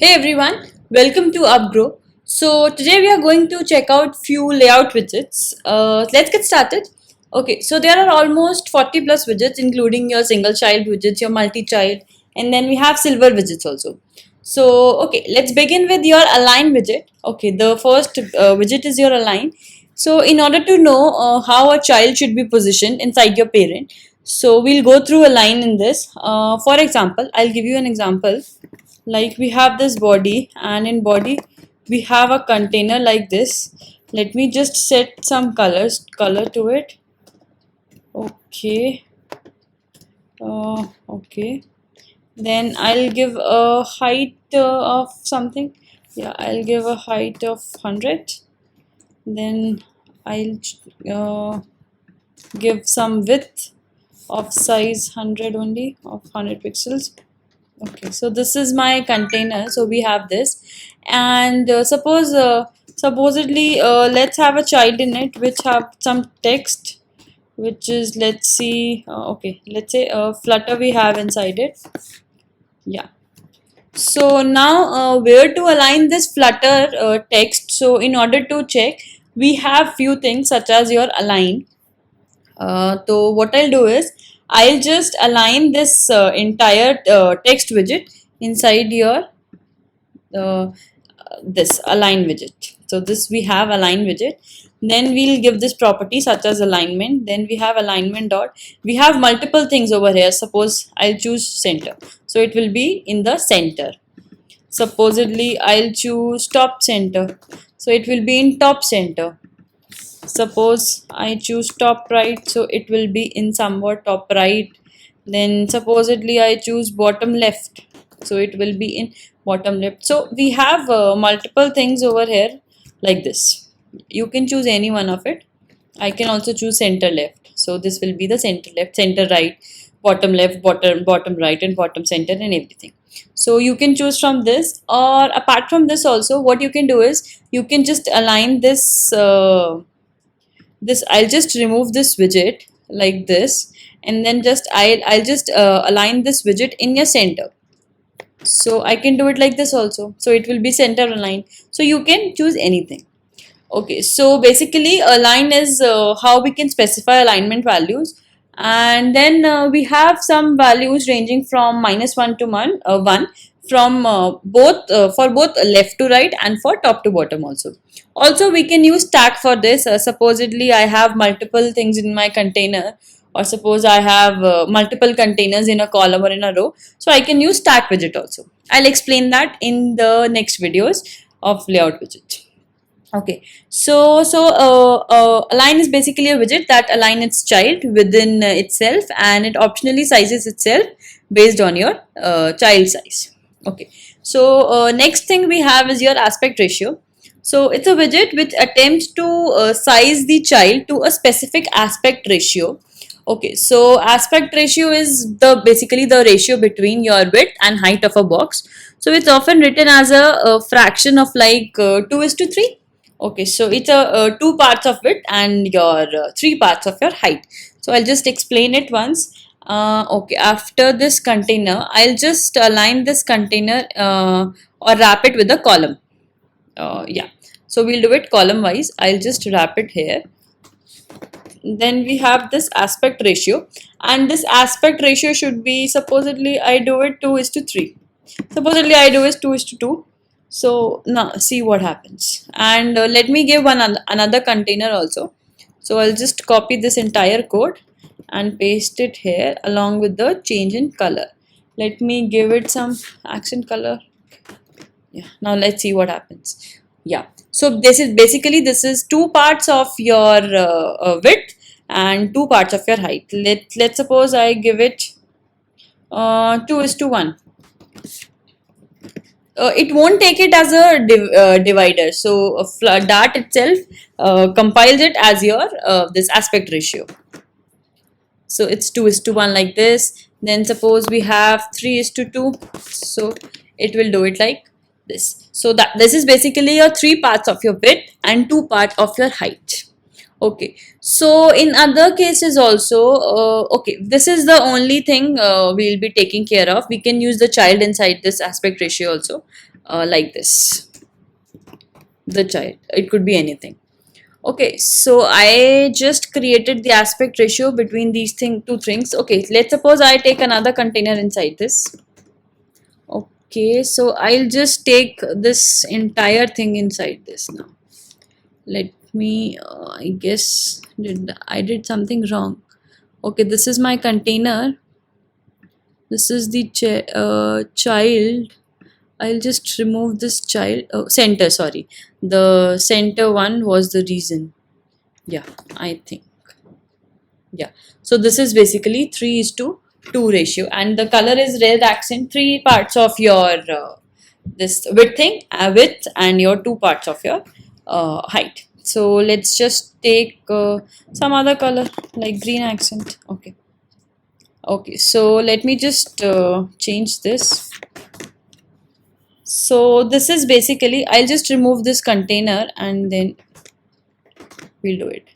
Hey everyone, welcome to Upgrow. So today we are going to check out few layout widgets. Let's get started. Okay, so there are almost 40 plus widgets including your single child widgets, your multi-child, and then we have silver widgets also. So okay, let's begin with your align widget. Okay, the first widget is your align. So in order to know how a child should be positioned inside your parent, so we'll go through align in this. For example, I'll give you an example. Like we have this body, and in body we have a container like this. Let me just set some color to it. Okay. Okay, then I'll give a height of something. Yeah, I'll give a height of 100. Then I'll give some width of size 100 only, of 100 pixels. Okay, so this is my container. So we have this, and supposedly let's have a child in it which have some text, which is, let's see, okay, let's say flutter we have inside it. Yeah. So now where to align this flutter text? So in order to check, we have few things such as your align. So what I'll do is I'll just align this entire text widget inside your this align widget. So this we have align widget. Then we'll give this property such as alignment. Then we have alignment dot. We have multiple things over here. Suppose I'll choose center. So it will be in the center. Supposedly I'll choose top center. So it will be in top center. Suppose I choose top right, so it will be in somewhat top right. Then supposedly I choose bottom left, so it will be in bottom left. So we have multiple things over here like this. You can choose any one of it. I can also choose center left, so this will be the center left, center right, bottom left, bottom right, and bottom center, and everything. So you can choose from this, or apart from this also what you can do is you can just align this I'll just remove this widget like this, and then I'll just align this widget in your center. So I can do it like this also, so it will be center aligned. So you can choose anything. Okay, so basically align is how we can specify alignment values, and then we have some values ranging from -1 to 1 from both for both left to right and for top to bottom also. Also we can use stack for this. Supposedly I have multiple things in my container, or suppose I have multiple containers in a column or in a row, so I can use stack widget also. I'll explain that in the next videos of layout widget. Okay, so align is basically a widget that align its child within itself, and it optionally sizes itself based on your child size. Okay, so next thing we have is your aspect ratio. So it's a widget which attempts to size the child to a specific aspect ratio. Okay, so aspect ratio is the basically the ratio between your width and height of a box. So it's often written as a fraction of like 2:3. Okay, so it's a two parts of it and your three parts of your height. So I'll just explain it once. Okay, after this container, I'll just align this container or wrap it with a column. Yeah, so we'll do it column wise. I'll just wrap it here. Then we have this aspect ratio, and this aspect ratio should be, supposedly I do it 2:3. Supposedly I do is 2:2. So now see what happens, and let me give another container also. So I'll just copy this entire code and paste it here along with the change in color. Let me give it some accent color. Yeah, now let's see what happens. Yeah, so this is basically, this is two parts of your width and two parts of your height. Let's suppose I give it 2:1. It won't take it as a divider. So Dart itself compiles it as your this aspect ratio. So it's 2:1 like this. Then suppose we have 3:2. So it will do it like this. So that this is basically your three parts of your width and two parts of your height. Okay, so in other cases also, okay, this is the only thing we'll be taking care of. We can use the child inside this aspect ratio also, like this. The child, it could be anything. Okay, so I just created the aspect ratio between these two things. Okay, let's suppose I take another container inside this. Okay, so I'll just take this entire thing inside this now. Let me, I guess, I did something wrong. Okay, this is my container. This is the child. I'll just remove this child. Oh, center, sorry. The center one was the reason. Yeah, I think. Yeah. So this is basically 3:2 ratio, and the color is red accent. Three parts of your this width and your two parts of your height. So let's just take some other color like green accent. Okay. Okay. So let me just change this. So this is basically, I'll just remove this container and then we'll do it.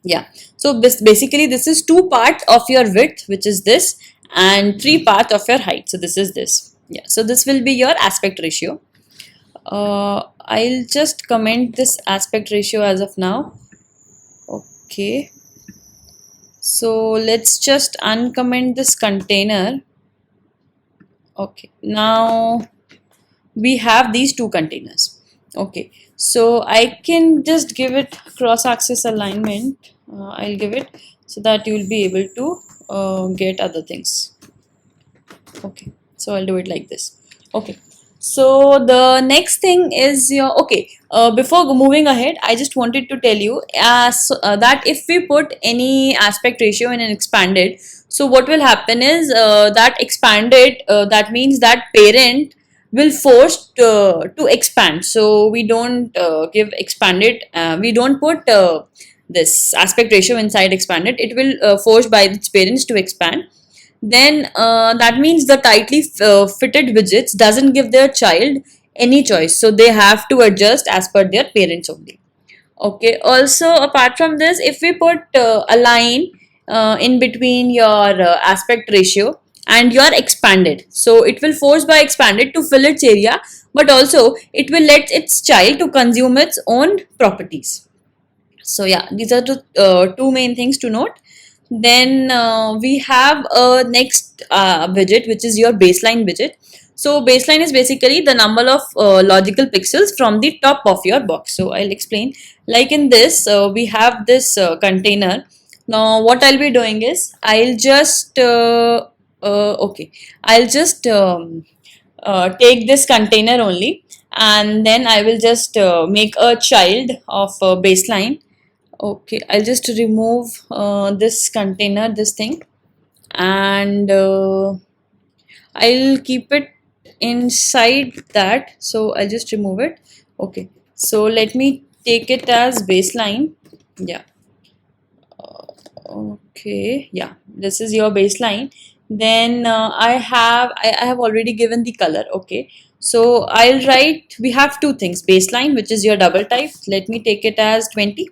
Yeah, so basically this is two parts of your width, which is this, and three parts of your height, so this is this. Yeah, so this will be your aspect ratio. I'll just comment this aspect ratio as of now. Okay, so let's just uncomment this container. Okay, now we have these two containers. Okay, so I can just give it cross axis alignment. I'll give it so that you will be able to get other things. Okay, so I'll do it like this. Okay, so the next thing is your, okay, before moving ahead, I just wanted to tell you that if we put any aspect ratio in an expanded, so what will happen is that expanded, that means that parent will forced to expand. So we don't give expanded, we don't put this aspect ratio inside expanded. It will force by its parents to expand. Then that means the tightly fitted widgets doesn't give their child any choice, so they have to adjust as per their parents only. Okay, also apart from this, if we put a line in between your aspect ratio and your expanded, so it will force by expanded to fill its area, but also it will let its child to consume its own properties. So yeah, these are the two main things to note. Then we have a next widget, which is your baseline widget. So baseline is basically the number of logical pixels from the top of your box. So I'll explain. Like in this, we have this container. Now what I'll be doing is I'll just okay, I'll just take this container only, and then I will just make a child of baseline. Okay, I'll just remove this container, this thing, and I'll keep it inside that. So I'll just remove it. Okay, so let me take it as baseline. Yeah. Okay. Yeah. This is your baseline. Then I have already given the color. Okay. So I'll write. We have two things. Baseline, which is your double type. Let me take it as 20.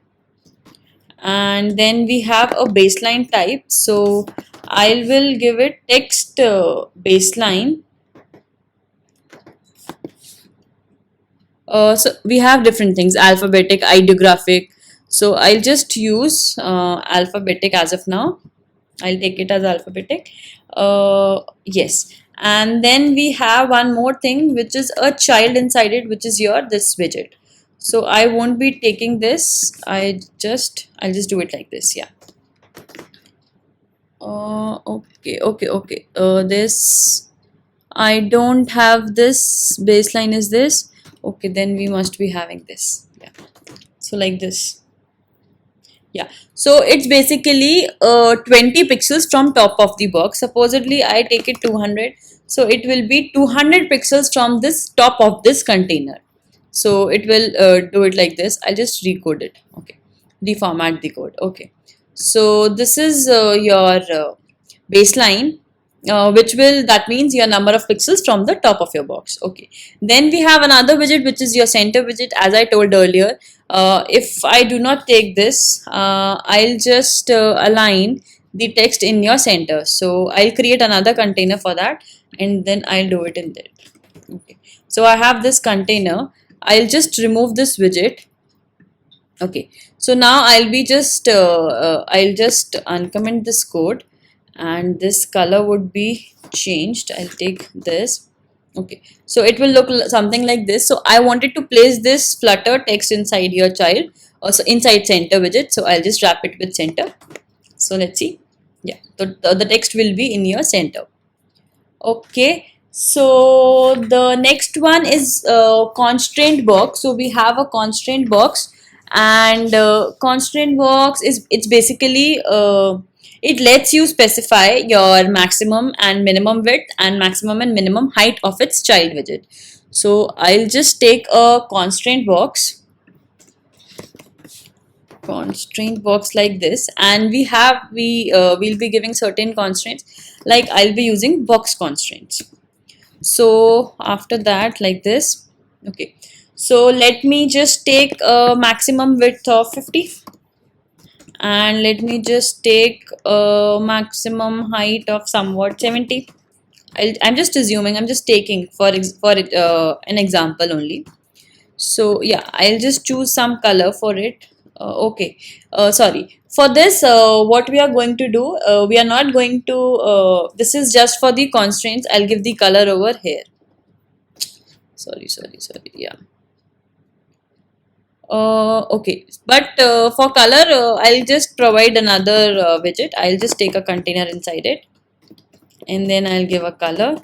And then we have a baseline type, so I will give it text baseline. So we have different things, alphabetic, ideographic, so I'll just use alphabetic as of now. I'll take it as alphabetic. Yes, and then we have one more thing, which is a child inside it, which is your this widget. So I won't be taking this. I'll just do it like this. Yeah. Okay. This, I don't have this. Baseline is this. Okay, then we must be having this. Yeah. So like this. Yeah. So it's basically 20 pixels from top of the box. Supposedly I take it 200. So it will be 200 pixels from this top of this container. So it will do it like this. I'll just recode it. Okay. Reformat the code. Okay. So this is your baseline. that means your number of pixels from the top of your box. Okay, then we have another widget which is your center widget. As I told earlier, if I do not take this, I'll just align the text in your center. So I'll create another container for that, and then I'll do it in there. Okay, so I have this container. I'll just remove this widget. Okay, so now I'll just uncomment this code, and this color would be changed. I'll take this. Okay, so it will look something like this. So I wanted to place this flutter text inside your child, also inside center widget. So I'll just wrap it with center. So let's see. Yeah, the text will be in your center. Okay, so the next one is constraint box. So we have a constraint box, and constraint box is, it's basically it lets you specify your maximum and minimum width and maximum and minimum height of its child widget. So I'll just take a constraint box like this, and we'll be giving certain constraints, like I'll be using box constraints. So after that, like this. Okay, so let me just take a maximum width of 50, and let me just take a maximum height of somewhat 70. I'm just assuming, I'm just taking for an example only. So yeah, I'll just choose some color for it. Okay, sorry. For this, what we are going to do, we are not going to, this is just for the constraints. I'll give the color over here. Sorry, yeah. Okay, but for color, I'll just provide another widget. I'll just take a container inside it, and then I'll give a color,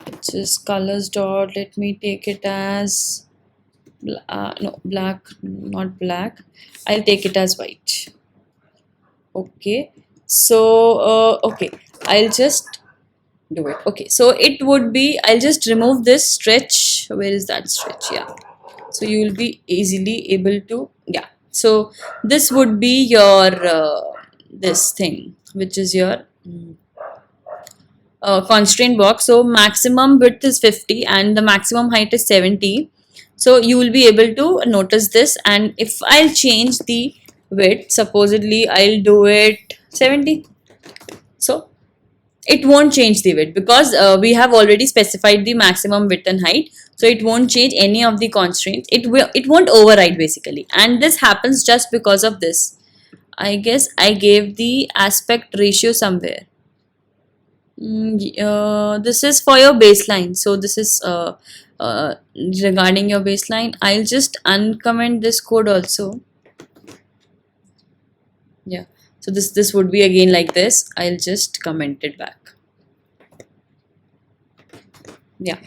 which is colors dot, let me take it as no, black, not black. I'll take it as white. Okay, so okay, I'll just do it. Okay, so it would be, I'll just remove this stretch. Where is that stretch? Yeah, so you will be easily able to, yeah. So this would be your this thing, which is your constraint box. So maximum width is 50 and the maximum height is 70. So you will be able to notice this, and if I'll change the width, supposedly I'll do it 70. So it won't change the width because we have already specified the maximum width and height. So it won't change any of the constraints. It won't override basically, and this happens just because of this. I guess I gave the aspect ratio somewhere. This is for your baseline. So this is regarding your baseline. I'll just uncomment this code also. Yeah. So this would be again like this. I'll just comment it back. Yeah.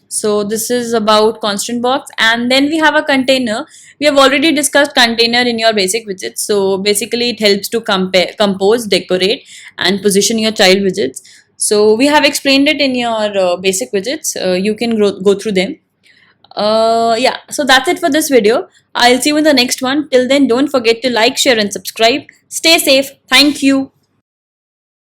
So this is about constant box, and then we have a container. We have already discussed container in your basic widgets. So basically it helps to compose, decorate and position your child widgets. So we have explained it in your basic widgets. You can go through them. Yeah, so that's it for this video. I'll see you in the next one. Till then, don't forget to like, share and subscribe. Stay safe. Thank you.